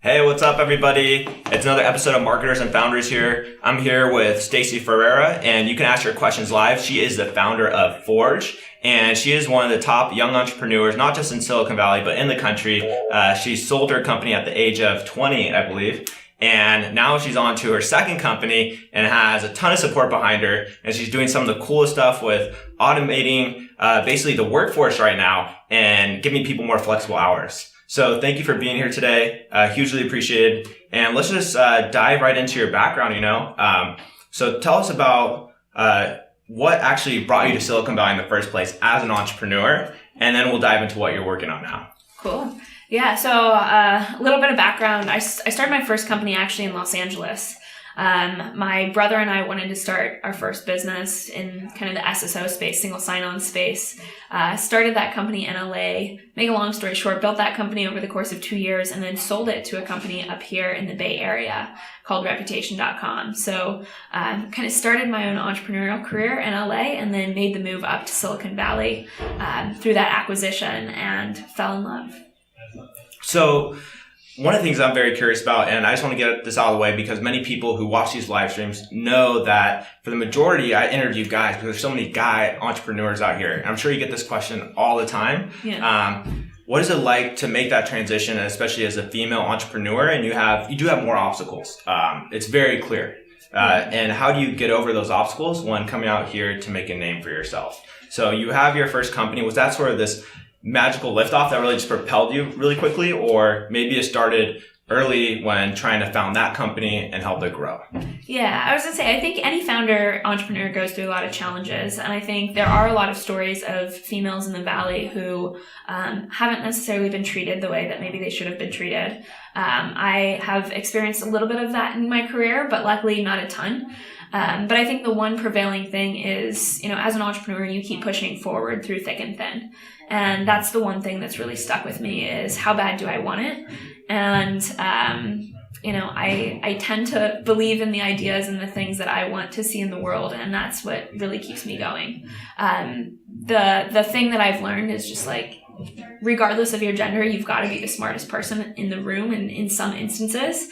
Hey, what's up, everybody? It's another episode of Marketers and Founders here. I'm here with Stacey Ferreira, and you can ask her questions live. She is the founder of Forge, and she is one of the top young entrepreneurs, not just in Silicon Valley, but in the country. She sold her company at the age of 20, I believe. And now she's on to her second company and has a ton of support behind her. And she's doing some of the coolest stuff with automating basically the workforce right now and giving people more flexible hours. So thank you for being here today. Hugely appreciated. And let's just dive right into your background, So tell us about what actually brought you to Silicon Valley in the first place as an entrepreneur, and then we'll dive into what you're working on now. Cool. Yeah, so a little bit of background. I started my first company actually in Los Angeles. My brother and I wanted to start our first business in kind of the SSO space, single sign-on space. Started that company in LA. Make a long story short, built that company over the course of 2 years and then sold it to a company up here in the Bay Area called Reputation.com. So kind of started my own entrepreneurial career in LA and then made the move up to Silicon Valley through that acquisition and fell in love. So one of the things I'm very curious about, and I just want to get this out of the way because many people who watch these live streams know that for the majority, I interview guys because there's so many guy entrepreneurs out here. And I'm sure you get this question all the time. Yeah. What is it like to make that transition, especially as a female entrepreneur, and you do have more obstacles? It's very clear. And how do you get over those obstacles when coming out here to make a name for yourself? So you have your first company. Was that sort of this magical liftoff that really just propelled you really quickly, or maybe it started early when trying to found that company and help it grow? Yeah, I was going to say, I think any founder entrepreneur goes through a lot of challenges. And I think there are a lot of stories of females in the Valley who haven't necessarily been treated the way that maybe they should have been treated. I have experienced a little bit of that in my career, but luckily not a ton. But I think the one prevailing thing is, as an entrepreneur, you keep pushing forward through thick and thin. And that's the one thing that's really stuck with me is how bad do I want it? And, I tend to believe in the ideas and the things that I want to see in the world. And that's what really keeps me going. The thing that I've learned is just like, regardless of your gender, you've got to be the smartest person in the room. And in some instances,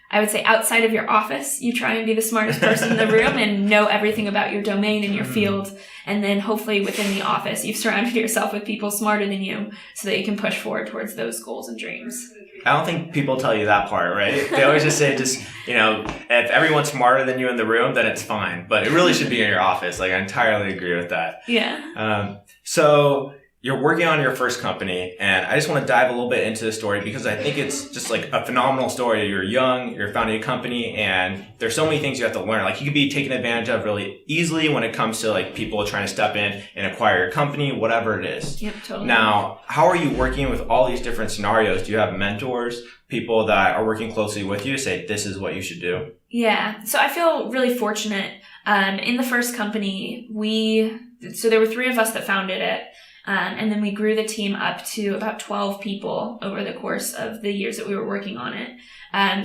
I would say outside of your office, you try and be the smartest person in the room and know everything about your domain and your field. And then hopefully within the office, you've surrounded yourself with people smarter than you so that you can push forward towards those goals and dreams. I don't think people tell you that part, right? They always just say, if everyone's smarter than you in the room, then it's fine. But it really should be in your office. Like, I entirely agree with that. Yeah. So you're working on your first company, and I just want to dive a little bit into the story because I think it's just like a phenomenal story. You're young, you're founding a company, and there's so many things you have to learn. Like, you could be taken advantage of really easily when it comes to like people trying to step in and acquire your company, whatever it is. Yep, totally. Now, how are you working with all these different scenarios? Do you have mentors, people that are working closely with you to say, this is what you should do? Yeah. So I feel really fortunate. In the first company, there were 3 of us that founded it. And then we grew the team up to about 12 people over the course of the years that we were working on it.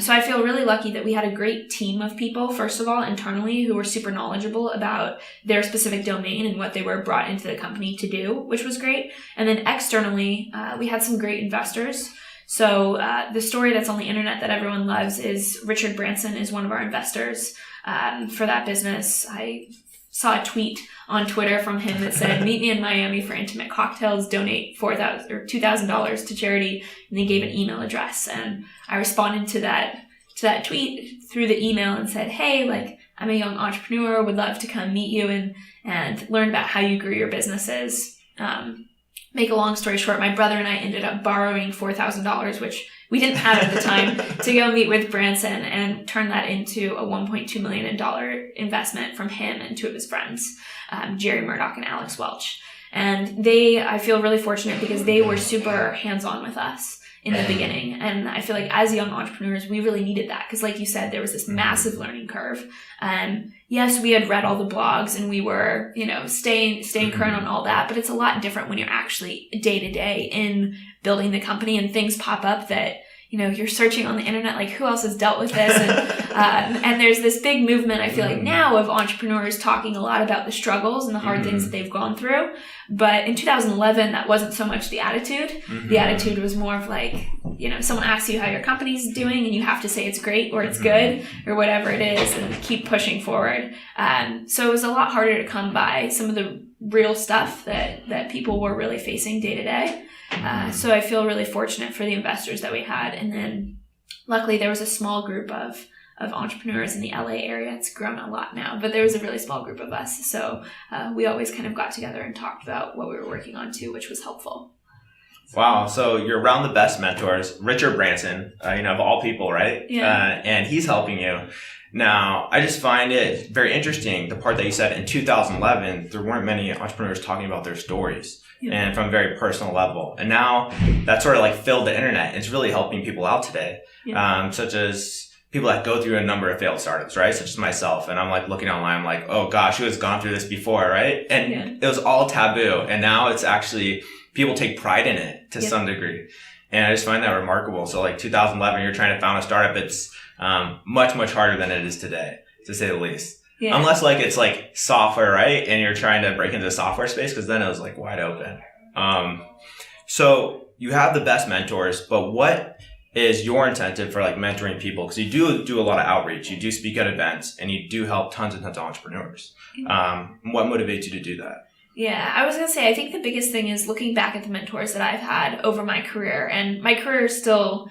So I feel really lucky that we had a great team of people, first of all, internally, who were super knowledgeable about their specific domain and what they were brought into the company to do, which was great. And then externally, we had some great investors. So the story that's on the internet that everyone loves is Richard Branson is one of our investors for that business. I saw a tweet on Twitter from him that said, "Meet me in Miami for intimate cocktails, donate $4,000 or $2,000 to charity," and they gave an email address. And I responded to that tweet through the email and said, "Hey, I'm a young entrepreneur, would love to come meet you and learn about how you grew your businesses." Make a long story short, my brother and I ended up borrowing $4,000, which we didn't have at the time, to go meet with Branson and turn that into a $1.2 million investment from him and 2 of his friends, Jerry Murdoch and Alex Welch. And I feel really fortunate because they were super hands-on with us in the beginning. And I feel like as young entrepreneurs, we really needed that. Because like you said, there was this massive learning curve. Yes, we had read all the blogs and we were, staying current on all that. But it's a lot different when you're actually day to day in building the company and things pop up that, you're searching on the internet, like who else has dealt with this? And there's this big movement, I feel like now, of entrepreneurs talking a lot about the struggles and the hard things that they've gone through. But in 2011, that wasn't so much the attitude. The attitude was more of like, someone asks you how your company's doing and you have to say it's great or it's good or whatever it is and keep pushing forward. So it was a lot harder to come by some of the real stuff that people were really facing day to day. So I feel really fortunate for the investors that we had. And then luckily there was a small group of entrepreneurs in the LA area. It's grown a lot now, but there was a really small group of us. So we always kind of got together and talked about what we were working on too, which was helpful. Wow. So you're around the best mentors, Richard Branson, of all people, right? Yeah. And he's helping you. Now, I just find it very interesting, the part that you said in 2011, there weren't many entrepreneurs talking about their stories and from a very personal level. And now that sort of like filled the internet. It's really helping people out today, such as people that go through a number of failed startups, right? Such as myself. And I'm like looking online, I'm like, oh gosh, who has gone through this before, right? And it was all taboo. And now it's actually, people take pride in it to some degree. And I just find that remarkable. So like 2011, you're trying to found a startup. It's much, much harder than it is today, to say the least. Yeah. Unless like it's like software, right? And you're trying to break into the software space, because then it was like wide open. So you have the best mentors, but what is your incentive for like mentoring people? Because you do a lot of outreach, you do speak at events, and you do help tons and tons of entrepreneurs. What motivates you to do that? Yeah, I was going to say, I think the biggest thing is looking back at the mentors that I've had over my career. And my career is still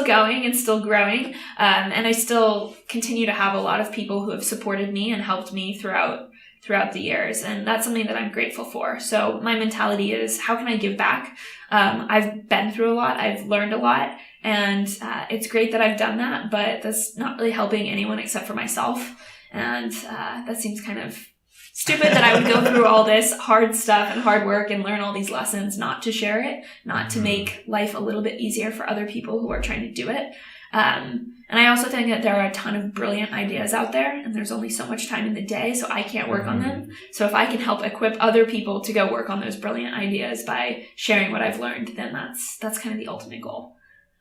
going and still growing. And I still continue to have a lot of people who have supported me and helped me throughout the years. And that's something that I'm grateful for. So my mentality is, how can I give back? I've been through a lot. I've learned a lot. And it's great that I've done that, but that's not really helping anyone except for myself. And that seems kind of stupid that I would go through all this hard stuff and hard work and learn all these lessons not to share it, not to make life a little bit easier for other people who are trying to do it. And I also think that there are a ton of brilliant ideas out there, and there's only so much time in the day, so I can't work on them. So if I can help equip other people to go work on those brilliant ideas by sharing what I've learned, then that's kind of the ultimate goal.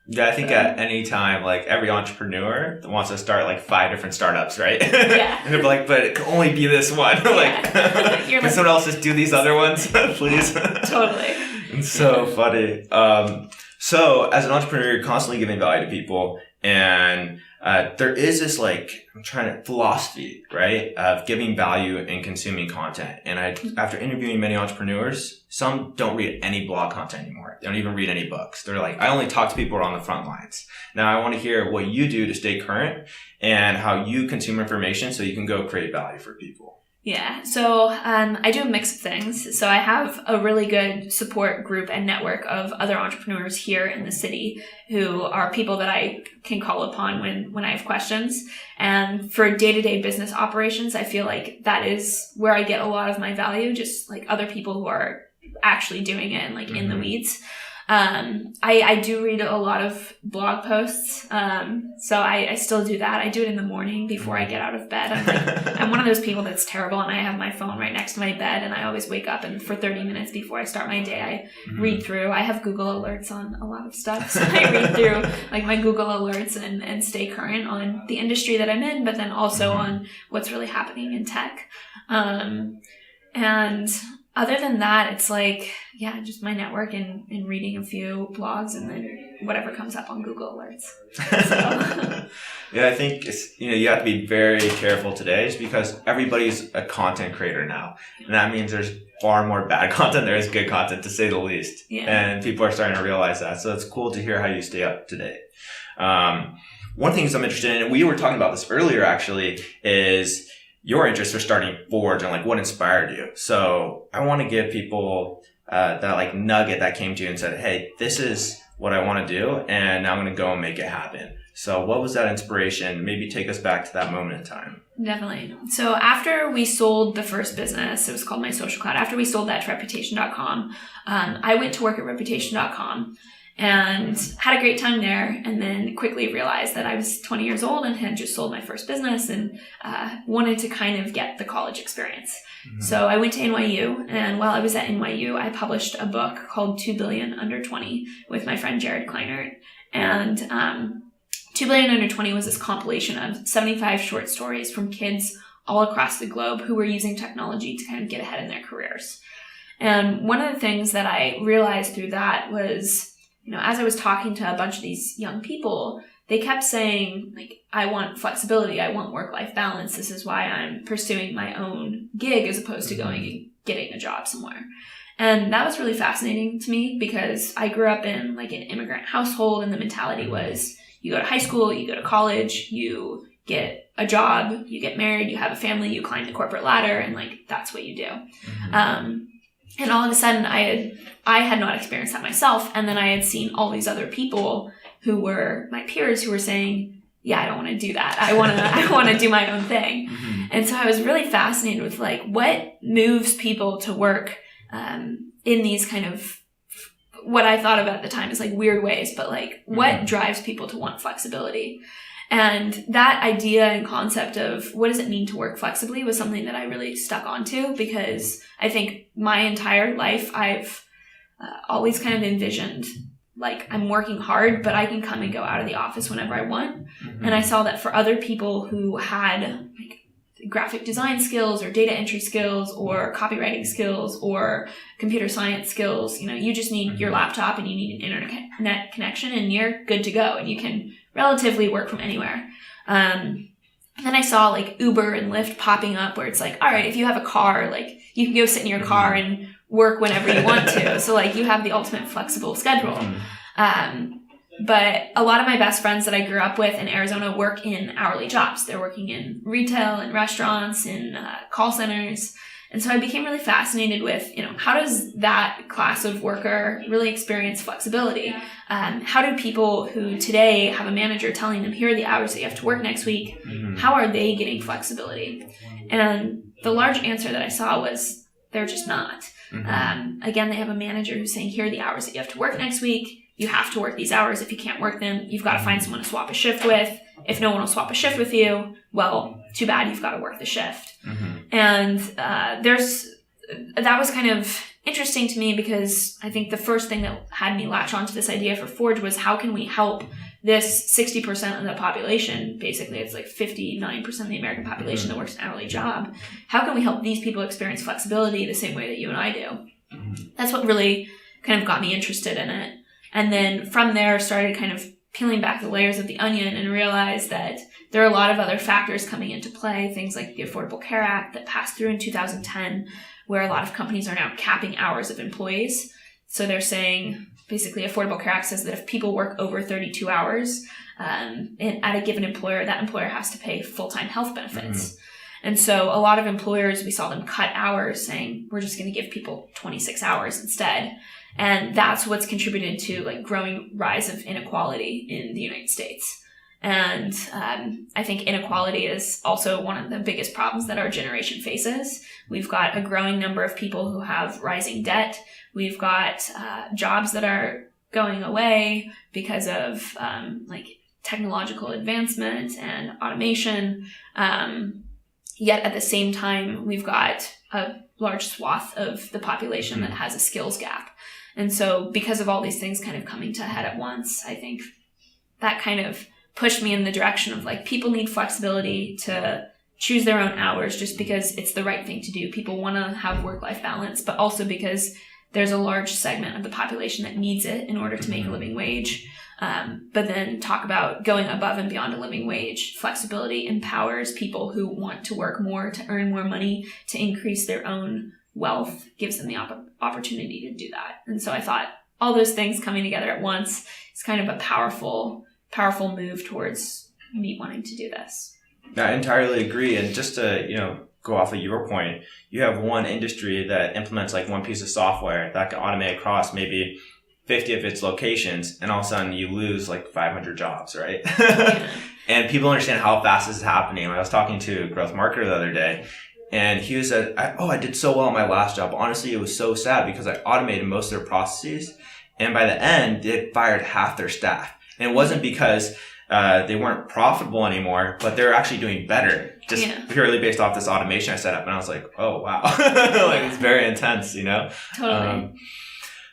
Yeah, I think at any time, like every entrepreneur wants to start like 5 different startups, right? Yeah. And they're like, but it can only be this one. Like, can someone else just do these other ones, please? Totally. It's so funny. So as an entrepreneur, you're constantly giving value to people, and there is this philosophy, right, of giving value and consuming content. And after interviewing many entrepreneurs, some don't read any blog content anymore. They don't even read any books. They're like, I only talk to people who are on the front lines. Now I want to hear what you do to stay current and how you consume information so you can go create value for people. Yeah, so I do a mix of things. So I have a really good support group and network of other entrepreneurs here in the city who are people that I can call upon when I have questions. And for day-to-day business operations, I feel like that is where I get a lot of my value, just like other people who are actually doing it and like in the weeds. I do read a lot of blog posts. So I still do that. I do it in the morning before I get out of bed. I'm one of those people that's terrible, and I have my phone right next to my bed, and I always wake up, and for 30 minutes before I start my day, I read through. I have Google alerts on a lot of stuff. So I read through like my Google alerts and stay current on the industry that I'm in, but then also on what's really happening in tech. And other than that, it's like, just my network and reading a few blogs and then whatever comes up on Google Alerts. So. Yeah, I think it's, you have to be very careful today just because everybody's a content creator now. And that means there's far more bad content than there is good content, to say the least. Yeah. And people are starting to realize that. So it's cool to hear how you stay up to date. One thing I'm interested in, and we were talking about this earlier actually, is your interest for starting Forge and like what inspired you. So I want to give people that like nugget that came to you and said, hey, this is what I want to do, and I'm going to go and make it happen. So what was that inspiration? Maybe take us back to that moment in time. Definitely. So after we sold the first business, it was called My Social Cloud. After we sold that to Reputation.com, I went to work at Reputation.com and had a great time there, and then quickly realized that I was 20 years old and had just sold my first business and wanted to kind of get the college experience. So I went to NYU, and while I was at NYU, I published a book called 2 Billion Under 20 with my friend Jared Kleinert. And 2 Billion Under 20 was this compilation of 75 short stories from kids all across the globe who were using technology to kind of get ahead in their careers. And one of the things that I realized through that was, as I was talking to a bunch of these young people, they kept saying, like, I want flexibility, I want work-life balance, this is why I'm pursuing my own gig as opposed to going and getting a job somewhere. And that was really fascinating to me because I grew up in like an immigrant household, and the mentality was you go to high school, you go to college, you get a job, you get married, you have a family, you climb the corporate ladder, and like that's what you do. And all of a sudden I had not experienced that myself, and then I had seen all these other people who were my peers who were saying, yeah, I don't want to do that. I want to do my own thing. And so I was really fascinated with like what moves people to work in these kind of what I thought of at the time as like weird ways, but like what drives people to want flexibility. And that idea and concept of what does it mean to work flexibly was something that I really stuck onto, because I think my entire life I've always kind of envisioned like I'm working hard, but I can come and go out of the office whenever I want. And I saw that for other people who had like graphic design skills or data entry skills or copywriting skills or computer science skills, you just need your laptop and you need an internet connection and you're good to go and you can relatively work from anywhere. Then I saw like Uber and Lyft popping up where it's like, all right, if you have a car, like you can go sit in your car and work whenever you want to. So like you have the ultimate flexible schedule. But a lot of my best friends that I grew up with in Arizona work in hourly jobs. They're working in retail and restaurants, in call centers. And so I became really fascinated with, how does that class of worker really experience flexibility? How do people who today have a manager telling them, here are the hours that you have to work next week, how are they getting flexibility? And the large answer that I saw was they're just not. Again, they have a manager who's saying, here are the hours that you have to work next week. You have to work these hours. If you can't work them, you've got to find someone to swap a shift with. If no one will swap a shift with you, well, too bad, you've got to work the shift. And that was kind of interesting to me because I think the first thing that had me latch onto this idea for Forge was how can we help this 60% of the population, basically it's like 59% of the American population that works an hourly job. How can we help these people experience flexibility the same way that you and I do? That's what really kind of got me interested in it. And then from there started kind of peeling back the layers of the onion and realized that there are a lot of other factors coming into play, things like the Affordable Care Act that passed through in 2010, where a lot of companies are now capping hours of employees. So they're saying, basically, Affordable Care Act says that if people work over 32 hours at a given employer, that employer has to pay full-time health benefits. And so a lot of employers, we saw them cut hours saying, we're just going to give people 26 hours instead. And that's what's contributed to like growing rise of inequality in the United States. And I think inequality is also one of the biggest problems that our generation faces. We've got a growing number of people who have rising debt. We've got jobs that are going away because of like technological advancement and automation. Yet at the same time, we've got a large swath of the population that has a skills gap. And so because of all these things kind of coming to a head at once, I think that kind of pushed me in the direction of like people need flexibility to choose their own hours just because it's the right thing to do. People want to have work-life balance, but also because there's a large segment of the population that needs it in order to make a living wage. But then talk about going above and beyond a living wage. Flexibility empowers people who want to work more, to earn more money, to increase their own wealth, gives them the opportunity to do that. And so I thought all those things coming together at once is kind of a powerful move towards me wanting to do this. I entirely agree. And just to, go off of your point, you have one industry that implements like one piece of software that can automate across maybe 50 of its locations, and all of a sudden you lose like 500 jobs, right? And people understand how fast this is happening. I was talking to a growth marketer the other day, and he was said, I did so well at my last job. Honestly, it was so sad because I automated most of their processes. And by the end, they fired half their staff. And it wasn't because they weren't profitable anymore, but they're actually doing better just purely based off this automation I set up. And I was like, oh, wow. Like, it's very intense, Totally.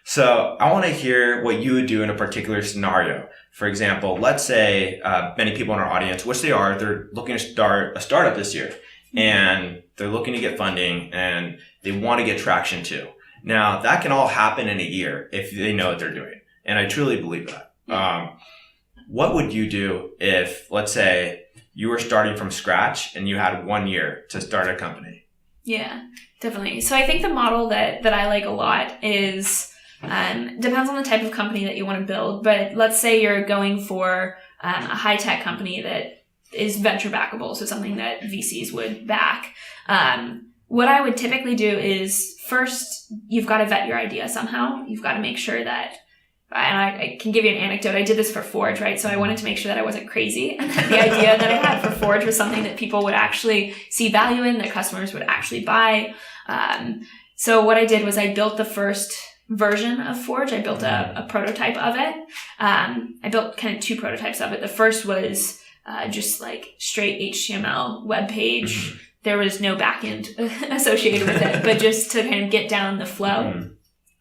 So I want to hear what you would do in a particular scenario. For example, let's say many people in our audience, which they are, they're looking to start a startup this year, and they're looking to get funding, and they want to get traction too. Now, that can all happen in a year if they know what they're doing, and I truly believe that. What would you do if, let's say, you were starting from scratch and you had 1 year to start a company? Yeah, definitely. So I think the model that I like a lot is, depends on the type of company that you want to build, but let's say you're going for a high-tech company that is venture backable, so something that VCs would back. What I would typically do is first, you've got to vet your idea somehow. You've got to make sure that, and I can give you an anecdote. I did this for Forge, right? So I wanted to make sure that I wasn't crazy and that the idea that I had for Forge was something that people would actually see value in, that customers would actually buy. So what I did was I built the first version of Forge. I built a prototype of it. I built kind of 2 prototypes of it. The first was just like straight HTML web page. There was no backend associated with it, but just to kind of get down the flow.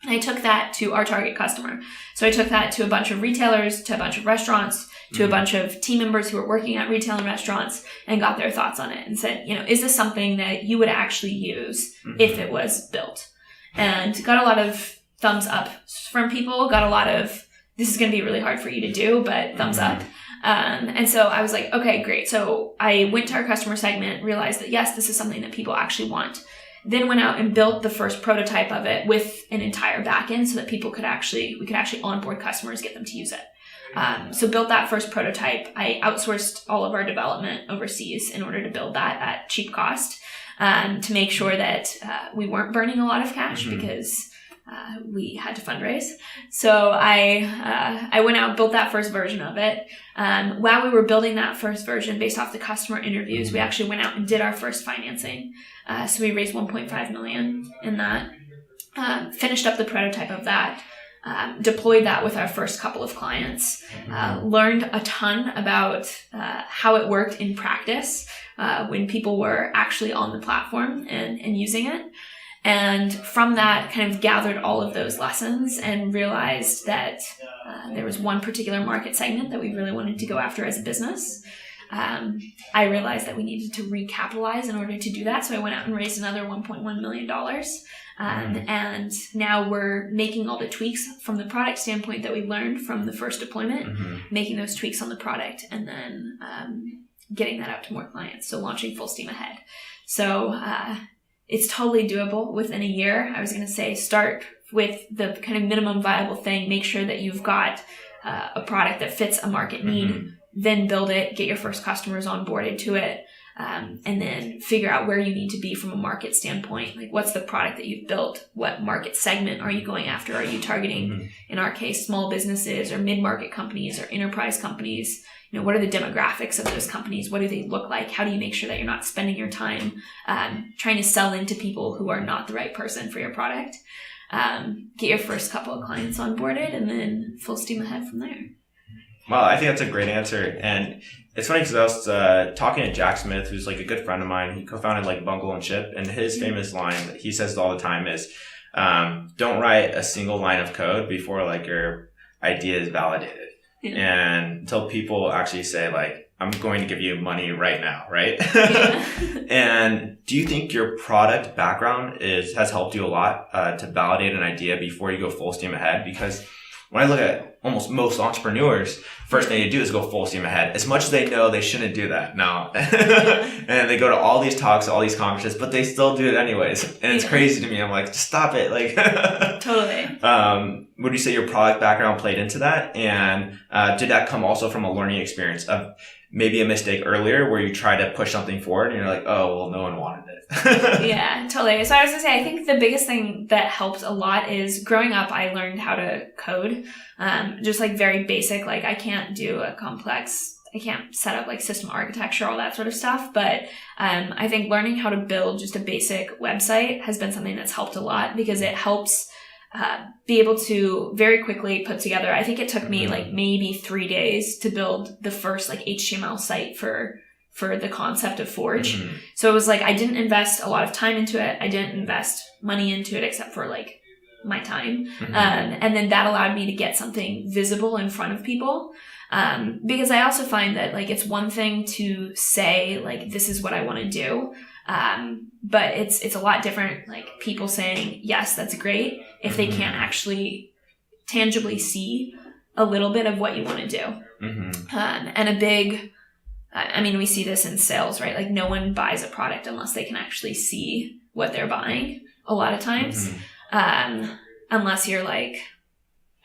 And I took that to our target customer. So I took that to a bunch of retailers, to a bunch of restaurants, to a bunch of team members who were working at retail and restaurants, and got their thoughts on it and said, is this something that you would actually use if it was built? And got a lot of thumbs up from people, got a lot of, this is going to be really hard for you to do, but thumbs up. And so I was like, okay, great. So I went to our customer segment, realized that yes, this is something that people actually want. Then went out and built the first prototype of it with an entire backend so that we could actually onboard customers, get them to use it. So built that first prototype. I outsourced all of our development overseas in order to build that at cheap cost, to make sure that we weren't burning a lot of cash because we had to fundraise. So I went out and built that first version of it. While we were building that first version, based off the customer interviews, we actually went out and did our first financing. So we raised $1.5 million in that, finished up the prototype of that, deployed that with our first couple of clients, learned a ton about how it worked in practice when people were actually on the platform and using it. And from that, kind of gathered all of those lessons and realized that there was one particular market segment that we really wanted to go after as a business. I realized that we needed to recapitalize in order to do that. So I went out and raised another $1.1 million. And now we're making all the tweaks from the product standpoint that we learned from the first deployment, making those tweaks on the product, and then getting that out to more clients. So launching full steam ahead. So it's totally doable within a year. I was going to say start with the kind of minimum viable thing. Make sure that you've got a product that fits a market need. Then build it, get your first customers onboarded to it, and then figure out where you need to be from a market standpoint. Like, what's the product that you've built? What market segment are you going after? Are you targeting, in our case, small businesses or mid-market companies or enterprise companies? What are the demographics of those companies? What do they look like? How do you make sure that you're not spending your time trying to sell into people who are not the right person for your product? Get your first couple of clients onboarded, and then full steam ahead from there. Well, I think that's a great answer. And it's funny because I was talking to Jack Smith, who's like a good friend of mine. He co-founded like Bungle and Chip. And his famous line that he says all the time is, don't write a single line of code before like your idea is validated. And until people actually say like, I'm going to give you money right now, right? And do you think your product background has helped you a lot to validate an idea before you go full steam ahead? Because when I look at almost most entrepreneurs, first thing they do is go full steam ahead. As much as they know they shouldn't do that now. And they go to all these talks, all these conferences, but they still do it anyways. And it's crazy to me. I'm like, just stop it. Like, totally. Would you say your product background played into that? And did that come also from a learning experience of maybe a mistake earlier where you try to push something forward and you're like, oh, well, no one wanted it. Yeah, totally. So I was going to say, I think the biggest thing that helped a lot is growing up, I learned how to code, just like very basic. Like I can't set up like system architecture, all that sort of stuff. But I think learning how to build just a basic website has been something that's helped a lot because it helps be able to very quickly put together. I think it took me like maybe 3 days to build the first like HTML site for the concept of Forge. So it was like, I didn't invest a lot of time into it. I didn't invest money into it except for like my time. And then that allowed me to get something visible in front of people. Because I also find that like it's one thing to say like this is what I want to do, but it's a lot different like people saying yes, that's great, if they can't actually tangibly see a little bit of what you want to do. And a big, I mean, we see this in sales, right? Like no one buys a product unless they can actually see what they're buying a lot of times. Unless you're like,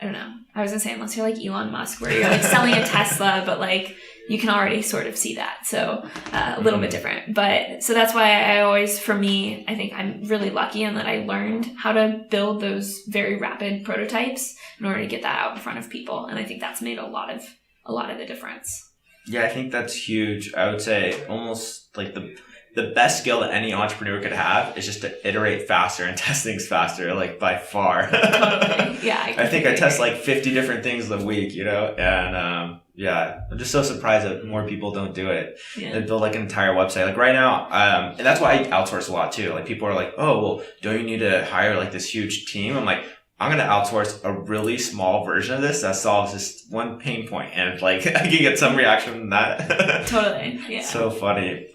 I don't know. I was gonna say unless you're like Elon Musk, where you're like selling a Tesla, but like you can already sort of see that. So a little bit different. But so that's why I always, for me, I think I'm really lucky in that I learned how to build those very rapid prototypes in order to get that out in front of people. And I think that's made a lot of the difference. Yeah, I think that's huge. I would say almost like the best skill that any entrepreneur could have is just to iterate faster and test things faster, like by far. Totally. Yeah. I think I test like 50 different things a week, and yeah, I'm just so surprised that more people don't do it. They build like an entire website. Like right now, and that's why I outsource a lot too. Like people are like, oh, well, don't you need to hire like this huge team? I'm like, I'm going to outsource a really small version of this that solves just one pain point. And like, I can get some reaction from that. Totally. Yeah. So funny.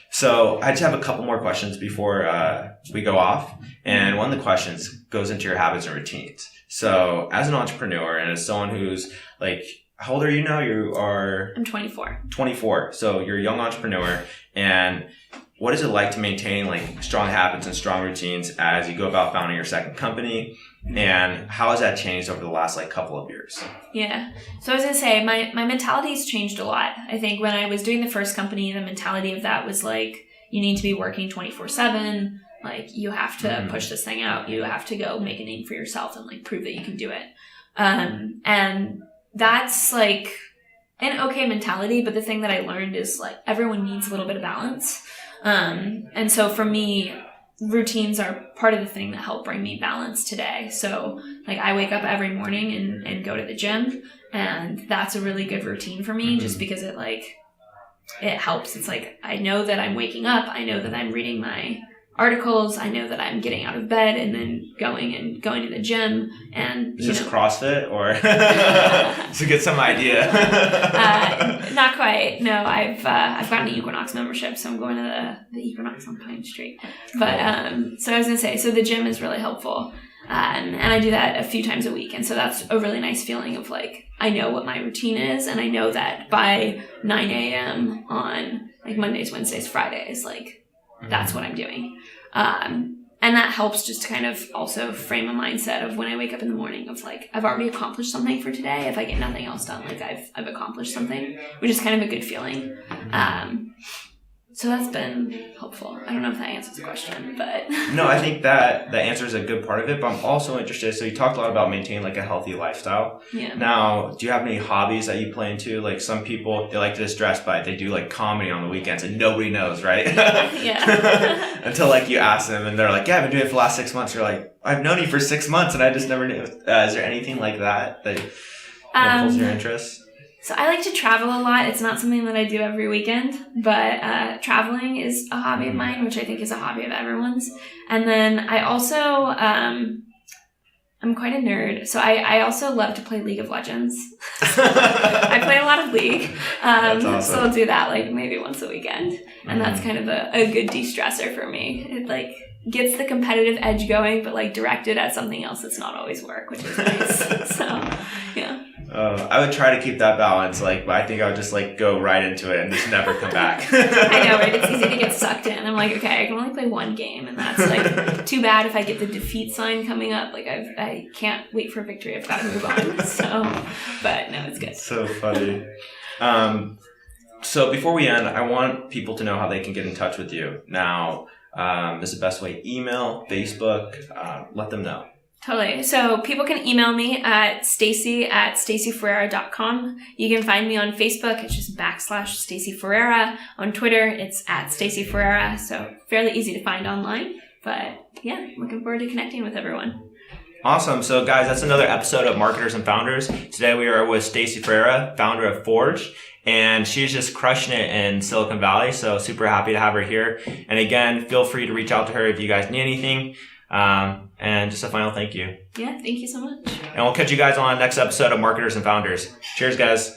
So I just have a couple more questions before we go off. And one of the questions goes into your habits and routines. So as an entrepreneur and as someone who's like, how old are you now? I'm 24. 24. So you're a young entrepreneur. And what is it like to maintain like strong habits and strong routines as you go about founding your second company? And how has that changed over the last like couple of years? Yeah. So I was going to say, my mentality's changed a lot. I think when I was doing the first company, the mentality of that was like, you need to be working 24/7. Like you have to push this thing out. You have to go make a name for yourself and like prove that you can do it. And that's like an okay mentality. But the thing that I learned is like everyone needs a little bit of balance. And so for me, routines are part of the thing that help bring me balance today. So like I wake up every morning and go to the gym, and that's a really good routine for me just because it helps. It's like, I know that I'm waking up. I know that I'm reading my articles. I know that I'm getting out of bed and then going to the gym. And is this CrossFit or to get some idea? Not quite. No, I've gotten an Equinox membership, so I'm going to the Equinox on Pine Street. But so I was gonna say, so the gym is really helpful, and I do that a few times a week, and so that's a really nice feeling of like I know what my routine is, and I know that by 9 a.m. on like Mondays, Wednesdays, Fridays, like that's what I'm doing. And that helps just to kind of also frame a mindset of when I wake up in the morning of like, I've already accomplished something for today. If I get nothing else done, like I've accomplished something, which is kind of a good feeling. So that's been helpful. I don't know if that answers the question, but no, I think that answers a good part of it, but I'm also interested. So you talked a lot about maintaining like a healthy lifestyle. Yeah. Now, do you have any hobbies that you play into? Like some people, they like to distress by they do like comedy on the weekends and nobody knows, right? Yeah. Until like you ask them and they're like, yeah, I've been doing it for the last 6 months. You're like, I've known you for 6 months and I just never knew. Is there anything like that pulls your interest? So I like to travel a lot. It's not something that I do every weekend, but traveling is a hobby of mine, which I think is a hobby of everyone's. And then I also, I'm quite a nerd, so I also love to play League of Legends. I play a lot of League, That's awesome. So I'll do that like maybe once a weekend, and that's kind of a good de-stressor for me. It like gets the competitive edge going, but like directed at something else that's not always work, which is nice. So yeah. I would try to keep that balance, but I think I would just go right into it and just never come back. I know, right? It's easy to get sucked in. I'm like, okay, I can only play one game, and that's too bad if I get the defeat sign coming up. I can't wait for victory. I've got to move on. So, but no, it's good. So funny. So before we end, I want people to know how they can get in touch with you. Now, is the best way email, Facebook? Let them know. Totally. So people can email me at Stacy@StaceyFerreira.com. You can find me on Facebook. It's just /Stacey Ferreira. On Twitter, it's @Stacey Ferreira. So fairly easy to find online. But yeah, looking forward to connecting with everyone. Awesome. So guys, that's another episode of Marketers and Founders. Today we are with Stacey Ferreira, founder of Forge. And she's just crushing it in Silicon Valley. So super happy to have her here. And again, feel free to reach out to her if you guys need anything. And just a final thank you. Yeah, thank you so much. And we'll catch you guys on the next episode of Marketers and Founders. Cheers, guys.